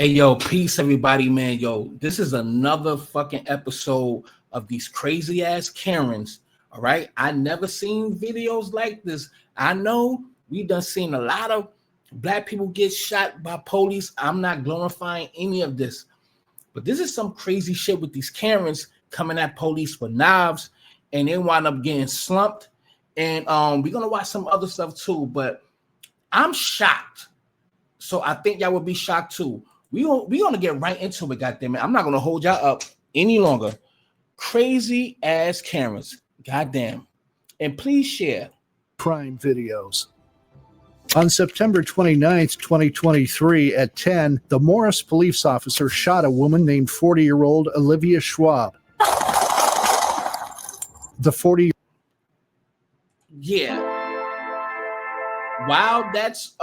Hey, yo, peace, everybody, man. Yo, this is another fucking episode of these crazy ass Karens. All right. I never seen videos like this. I know we done seen a lot of black people get shot by police. I'm not glorifying any of this, but this is some crazy shit with these Karens coming at police with knives, and they wind up getting slumped. And we're gonna watch some other stuff too, but I'm shocked. So I think y'all will be shocked too. We gonna get right into it, goddammit. I'm not gonna hold y'all up any longer. Crazy ass Karens, goddamn. And please share. Crime videos. On September 29th, 2023 at 10, the Morris police officer shot a woman named 40-year-old Olivia Schwab. The 40. Yeah. While that's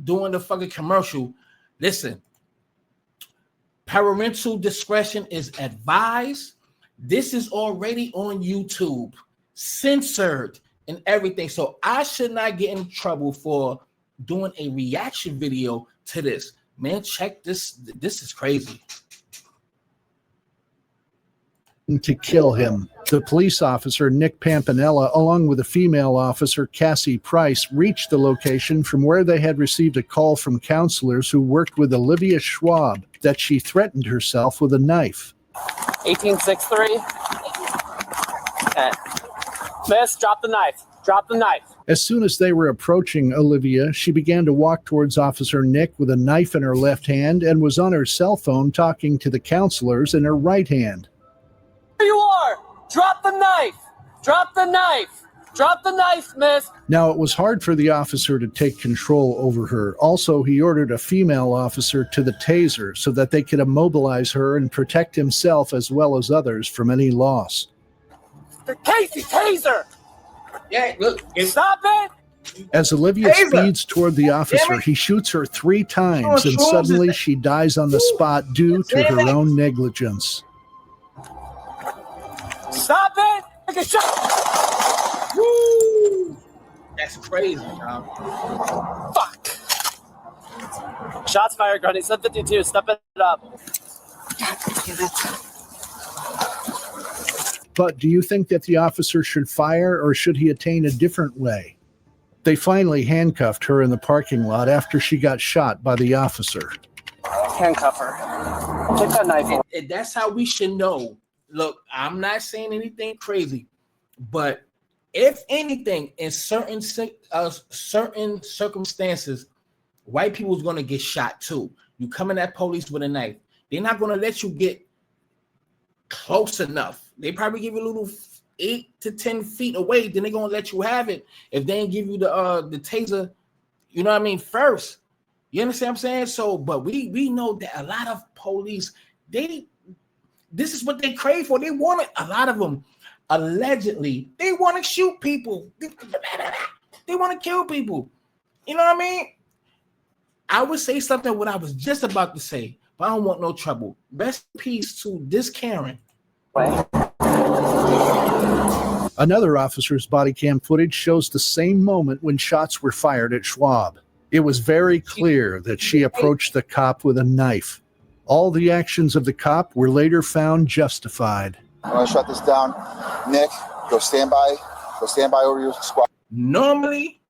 doing the fucking commercial, listen, parental discretion is advised. This is already on YouTube, censored and everything. So I should not get in trouble for doing a reaction video to this. Man, check this. This is crazy. To kill him. The police officer, Nick Pampanella, along with a female officer, Cassie Price, reached the location from where they had received a call from counselors who worked with Olivia Schwab that she threatened herself with a knife. 1863. Okay. Miss, drop the knife. Drop the knife. As soon as they were approaching Olivia, she began to walk towards Officer Nick with a knife in her left hand and was on her cell phone talking to the counselors in her right hand. There you are! Drop the knife! Drop the knife! Drop the knife, miss! Now, it was hard for the officer to take control over her. Also, he ordered a female officer to the taser so that they could immobilize her and protect himself as well as others from any loss. The Casey taser! Yeah, look. Stop it! As Olivia speeds toward the officer, he shoots her 3 times, and suddenly she dies on the spot due to her own negligence. Stop it! Take a shot! Woo! That's crazy, y'all. Fuck! Shots fired, Grundy. 752. Step it up. God damn it. But do you think that the officer should fire, or should he attain a different way? They finally handcuffed her in the parking lot after she got shot by the officer. Handcuff her. Take that knife. And that's how we should know. Look, I'm not saying anything crazy, but if anything, in certain circumstances, white people's going to get shot too. You coming at police with a knife, they're not going to let you get close enough. They probably give you a little 8 to 10 feet away, then they're going to let you have it. If they ain't give you the taser, you know what I mean, first. You understand what I'm saying? So, but we know that a lot of police, this is what they crave for. They want it. A lot of them, allegedly, they want to shoot people. They want to kill people. You know what I mean? I would say something what I was just about to say, but I don't want no trouble. Rest in peace to this Karen. Another officer's body cam footage shows the same moment when shots were fired at Schwab. It was very clear that she approached the cop with a knife. All the actions of the cop were later found justified. I'm going to shut this down. Nick, go stand by. Go stand by over your squad. Normally,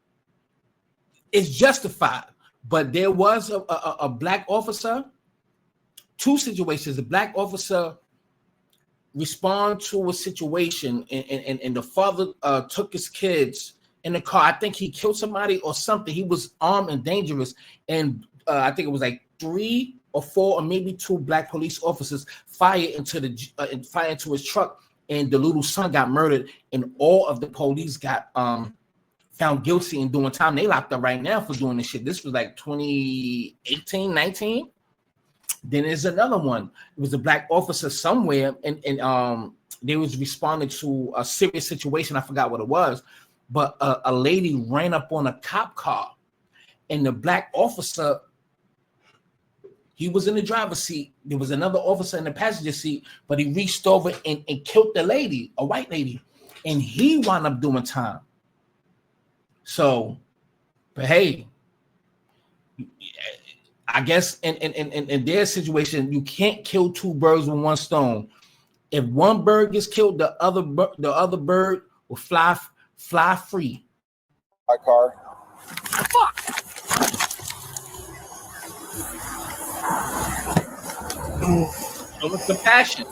it's justified, but there was a black officer, 2 situations. The black officer responded to a situation, and the father took his kids in the car. I think he killed somebody or something. He was armed and dangerous, and I think it was like 3 or 4 or maybe 2 black police officers fired into his truck, and the little son got murdered, and all of the police got found guilty and doing time. They locked up right now for doing this shit. This was like 2018, 19. Then there's another one. It was a black officer somewhere, and they was responding to a serious situation. I forgot what it was, but a lady ran up on a cop car, and the black officer, he was in the driver's seat. There was another officer in the passenger seat, but he reached over and killed the lady, a white lady, and he wound up doing time. So, but hey, I guess in their situation, you can't kill two birds with one stone. If one bird gets killed, the other bird will fly free. My car. Fuck. So with compassion.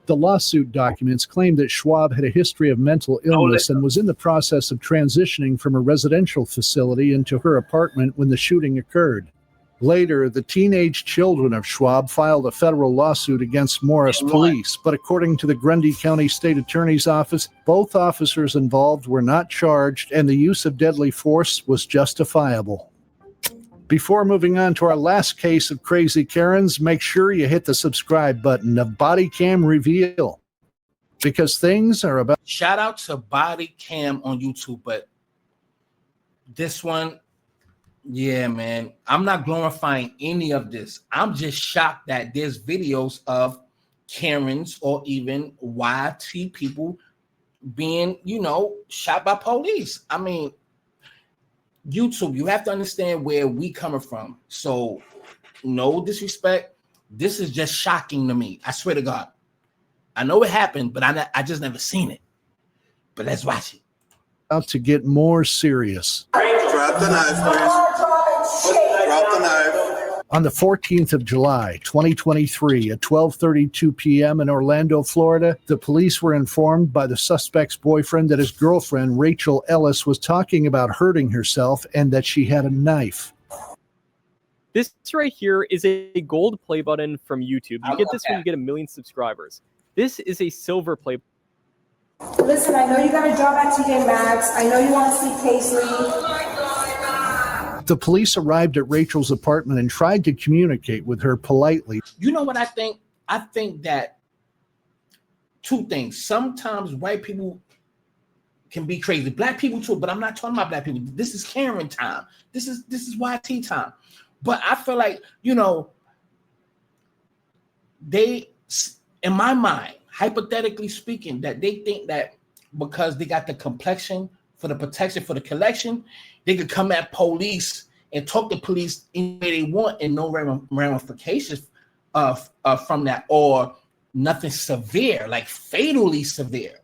The lawsuit documents claim that Schwab had a history of mental illness and was in the process of transitioning from a residential facility into her apartment when the shooting occurred. Later, the teenage children of Schwab filed a federal lawsuit against Morris police, but according to the Grundy County State Attorney's Office, both officers involved were not charged and the use of deadly force was justifiable. Before moving on to our last case of Crazy Karens, make sure you hit the subscribe button of Bodycam Reveal, because things are about... Shout out to Bodycam on YouTube, but this one, yeah, man, I'm not glorifying any of this. I'm just shocked that there's videos of Karens or even YT people being, shot by police. I mean, YouTube, you have to understand where we coming from. So no disrespect. This is just shocking to me. I swear to God. I know it happened, but I just never seen it. But let's watch it. About to get more serious. Drop the knife, please. Drop the knife. On the 14th of July, 2023, at 12:32 p.m. in Orlando, Florida, the police were informed by the suspect's boyfriend that his girlfriend, Rachel Ellis, was talking about hurting herself and that she had a knife. This right here is a gold play button from YouTube. You get this when you get 1 million subscribers. This is a silver play. Listen, I know you got a job at TJ Maxx. I know you want to see Paisley. The police arrived at Rachel's apartment and tried to communicate with her politely. You know what I think? I think that two things. Sometimes white people can be crazy. Black people too, but I'm not talking about black people. This is Karen time. This is YT time. But I feel like, they, in my mind, hypothetically speaking, that they think that because they got the complexion for the protection, for the collection, they could come at police and talk to police any way they want and no ramifications from that, or nothing severe, like fatally severe.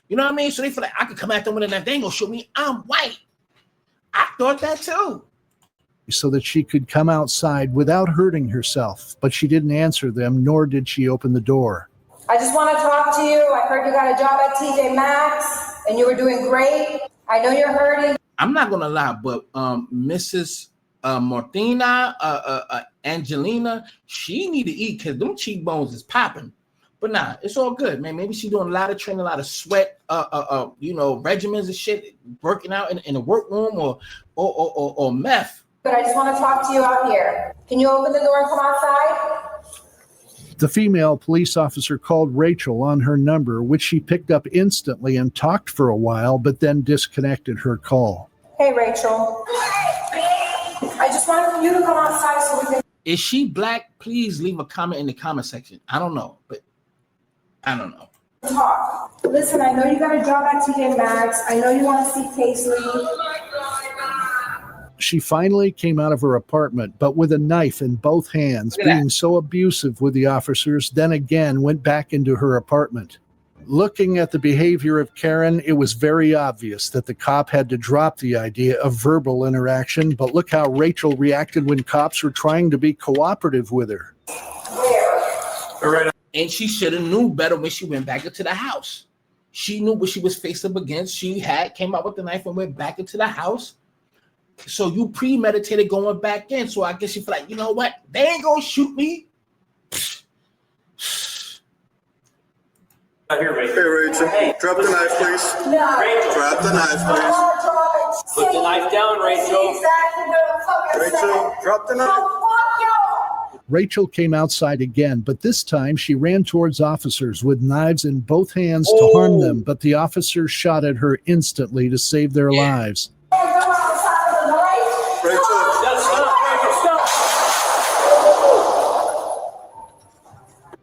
You know what I mean? So they feel like I could come at them with a knife. They ain't gonna shoot me. I'm white. I thought that too. So that she could come outside without hurting herself, but she didn't answer them, nor did she open the door. I just want to talk to you. I heard you got a job at TJ Maxx and you were doing great. I know you're hurting. I'm not gonna lie, but Mrs. Martina, Angelina, she need to eat because them cheekbones is popping. But nah, it's all good, man. Maybe she's doing a lot of training, a lot of sweat, regimens and shit, working out in a workroom or meth. But I just want to talk to you out here. Can you open the door and come outside? The female police officer called Rachel on her number, which she picked up instantly and talked for a while, but then disconnected her call. Hey, Rachel. I just wanted you to come outside so we can... Is she black? Please leave a comment in the comment section. I don't know, but I don't know. Talk. Listen, I know you got a job at TJ Maxx. I know you want to see Paisley. She finally came out of her apartment, but with a knife in both hands, being so abusive with the officers, then again went back into her apartment. Looking at the behavior of Karen, it was very obvious that the cop had to drop the idea of verbal interaction, but look how Rachel reacted when cops were trying to be cooperative with her. And she should have knew better when she went back into the house. She knew what she was faced up against. She came out with the knife and went back into the house. So you premeditated going back in. So I guess you feel like, you know what? They ain't gonna shoot me. Hey, Rachel. Drop the knife, please. No. Rachel. Drop the knife, please. Put the knife down, Rachel. Rachel, drop the knife. Rachel came outside again, but this time she ran towards officers with knives in both hands to harm them, but the officers shot at her instantly to save their lives.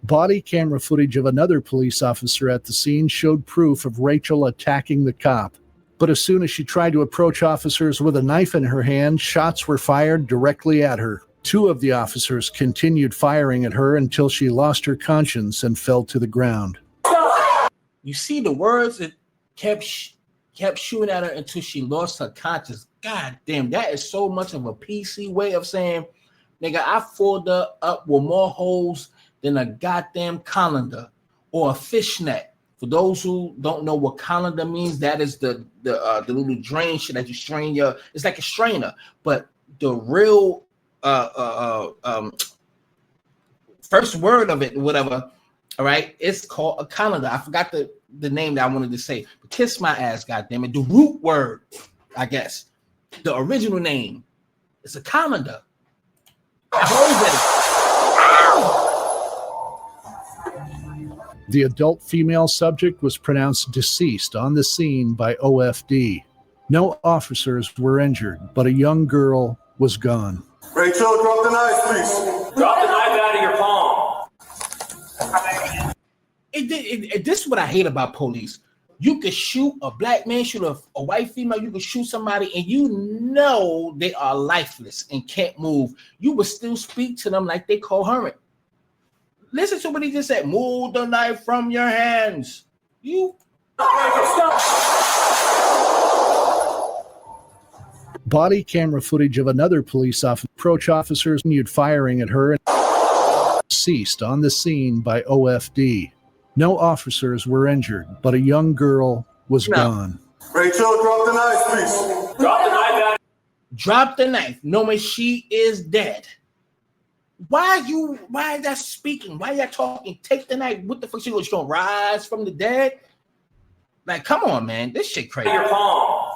Body camera footage of another police officer at the scene showed proof of Rachel attacking the cop. But as soon as she tried to approach officers with a knife in her hand, shots were fired directly at her. 2 of the officers continued firing at her until she lost her conscience and fell to the ground. You see the words that kept shooting at her until she lost her conscience. God damn, that is so much of a PC way of saying, nigga, I filled her up with more holes than a goddamn colander or a fishnet. For those who don't know what colander means, that is the little drain shit that you strain your. It's like a strainer, but the real first word of it, whatever. All right, it's called a colander. I forgot the name that I wanted to say. But kiss my ass, goddamn it. The root word, I guess, the original name, it's a colander. The adult female subject was pronounced deceased on the scene by OFD. No officers were injured, but a young girl was gone. Rachel, drop the knife, please. Drop the knife out of your palm. This is what I hate about police. You could shoot a black man, shoot a white female, you could shoot somebody, and you know they are lifeless and can't move. You would still speak to them like they coherent. Listen to what he just said. Move the knife from your hands. You Body camera footage of another police officer approach officers continued firing at her and ceased on the scene by OFD. No officers were injured, but a young girl was gone. Rachel, drop the knife, please. Drop the knife out. drop the knife, knowing she is dead. Why is that speaking? Why are you talking? Take the knife. What the fuck? She gonna rise from the dead? Like, come on, man. This shit crazy. Your palm.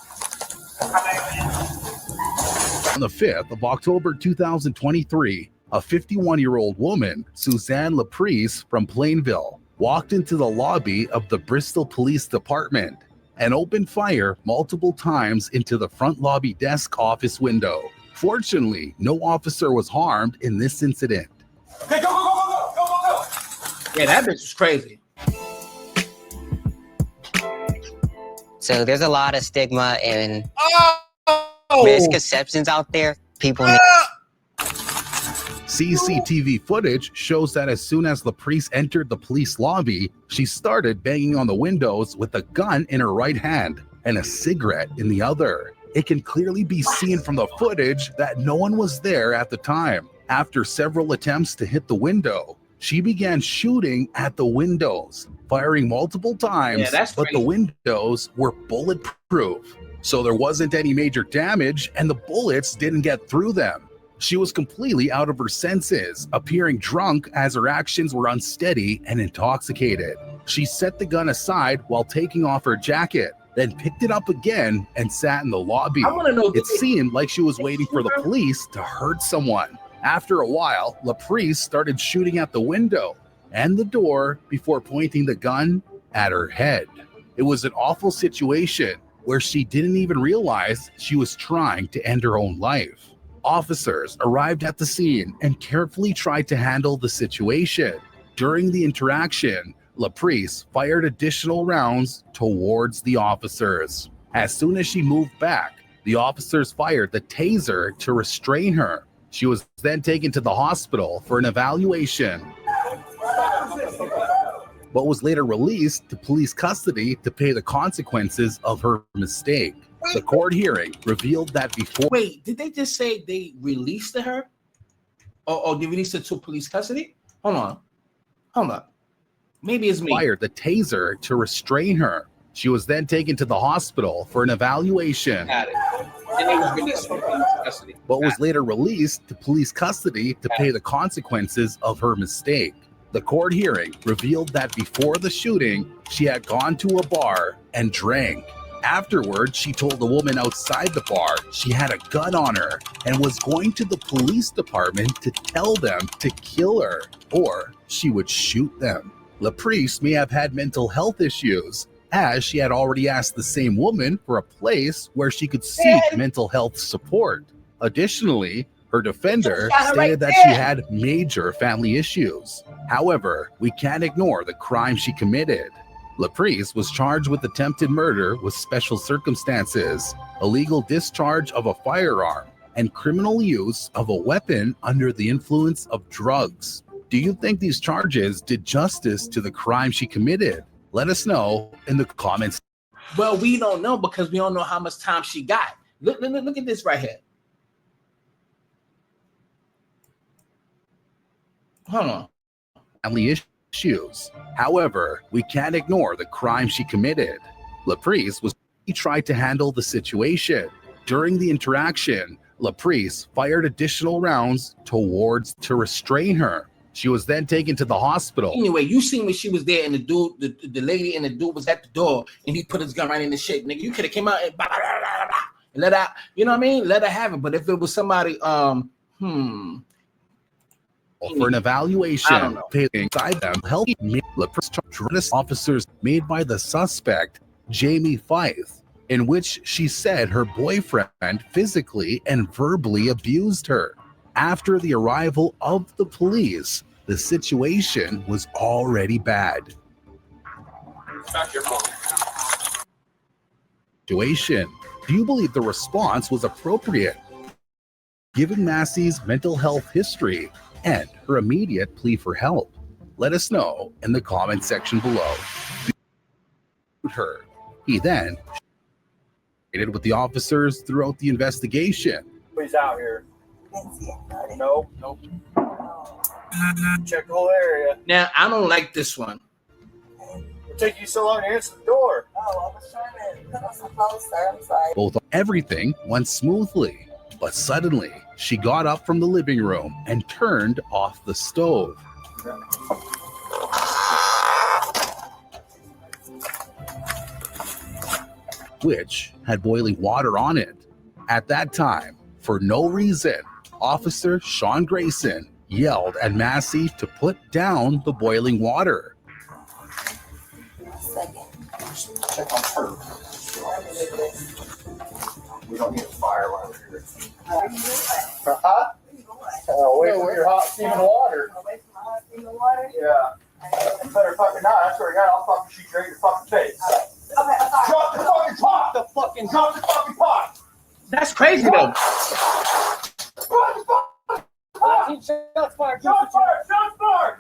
On the 5th of October 2023, a 51-year-old woman, Suzanne Laprise from Plainville, walked into the lobby of the Bristol Police Department and opened fire multiple times into the front lobby desk office window. Fortunately, no officer was harmed in this incident. Hey, go. Yeah, that bitch is crazy. So there's a lot of stigma and misconceptions out there. People need CCTV footage shows that as soon as Laprise entered the police lobby, she started banging on the windows with a gun in her right hand and a cigarette in the other. It can clearly be seen from the footage that no one was there at the time. After several attempts to hit the window, she began shooting at the windows, firing multiple times, but the windows were bulletproof. So there wasn't any major damage and the bullets didn't get through them. She was completely out of her senses, appearing drunk as her actions were unsteady and intoxicated. She set the gun aside while taking off her jacket, then picked it up again and sat in the lobby. It seemed like she was waiting for the police to hurt someone. After a while, Laprise started shooting at the window and the door before pointing the gun at her head. It was an awful situation where she didn't even realize she was trying to end her own life. Officers arrived at the scene and carefully tried to handle the situation. During the interaction, Laprise fired additional rounds towards the officers. As soon as she moved back, the officers fired the taser to restrain her. She was then taken to the hospital for an evaluation, but was later released to police custody to pay the consequences of her mistake. The court hearing revealed that before— Wait, did they just say they released her? Or they released her to police custody? Hold on. Maybe it's me. Fired the taser to restrain her. She was then taken to the hospital for an evaluation, Got it. And they was released from police custody. but was later released to police custody to pay the consequences of her mistake. The court hearing revealed that before the shooting, she had gone to a bar and drank. Afterward, she told the woman outside the bar she had a gun on her and was going to the police department to tell them to kill her or she would shoot them. Laprise may have had mental health issues, as she had already asked the same woman for a place where she could seek mental health support. Additionally, her defender stated that she had major family issues. However, we can't ignore the crime she committed. LaPrice was charged with attempted murder with special circumstances, illegal discharge of a firearm, and criminal use of a weapon under the influence of drugs. Do you think these charges did justice to the crime she committed? Let us know in the comments. Well, we don't know because we don't know how much time she got. Look at this right here. Hold on. Family issues. However, we can't ignore the crime she committed. LaPrice tried to handle the situation. During the interaction, LaPrice fired additional rounds to restrain her. She was then taken to the hospital. Anyway, you seen when she was there and the lady and the dude was at the door and he put his gun right in the shape. Nigga, you could have came out and let her, you know what I mean? Let her have it. But if it was somebody, for an evaluation, inside them, healthy officers made by the suspect, Jamie Fife, in which she said her boyfriend physically and verbally abused her. After the arrival of the police, the situation was already bad. Do you believe the response was appropriate, given Massey's mental health history and her immediate plea for help? Let us know in the comment section below. He then communicated with the officers throughout the investigation. He's out here. Nope. Check the whole area. Now, I don't like this one. It'll take you so long to answer the door. Oh, I was trying to put on some clothes, sir. I'm sorry. Everything went smoothly, but suddenly she got up from the living room and turned off the stove. Which had boiling water on it. At that time, for no reason, Officer Sean Grayson yelled at Massey to put down the boiling water. Check on her. We don't need a fire while we're here. Away from your hot steaming water. Away from my hot steaming water? Yeah. You better fucking not. I swear to God, I'll fucking shoot you right in your fucking face. Okay, I'm sorry. Drop the fucking pot! Drop the fucking pot! That's crazy though. Drop the fucking pot! Shots fired! Shots fired! Shots fired!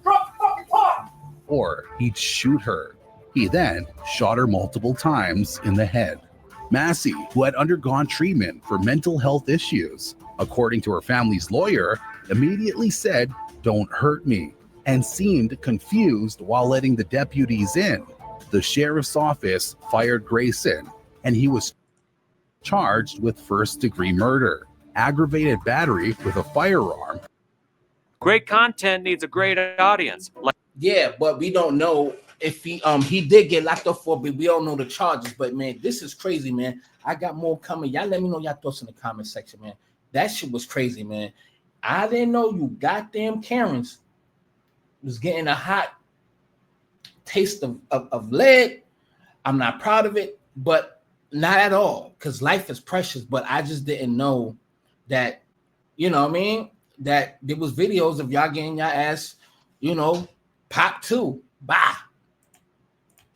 Drop the fucking pot! Or he'd shoot her. He then shot her multiple times in the head. Massey, who had undergone treatment for mental health issues, according to her family's lawyer, immediately said, "Don't hurt me," and seemed confused while letting the deputies in. The sheriff's office fired Grayson, and he was charged with first-degree murder, aggravated battery with a firearm. Great content needs a great audience. Yeah, but we don't know if he did get locked up for, but we don't know the charges. But man, this is crazy, man. I got more coming. Y'all let me know y'all thoughts in the comment section, man. That shit was crazy, man. I didn't know you goddamn Karens was getting a hot taste of lead. I'm not proud of it, but not at all, because life is precious. But I just didn't know that, you know what I mean, that there was videos of y'all getting your ass, you know, popped too. Bye.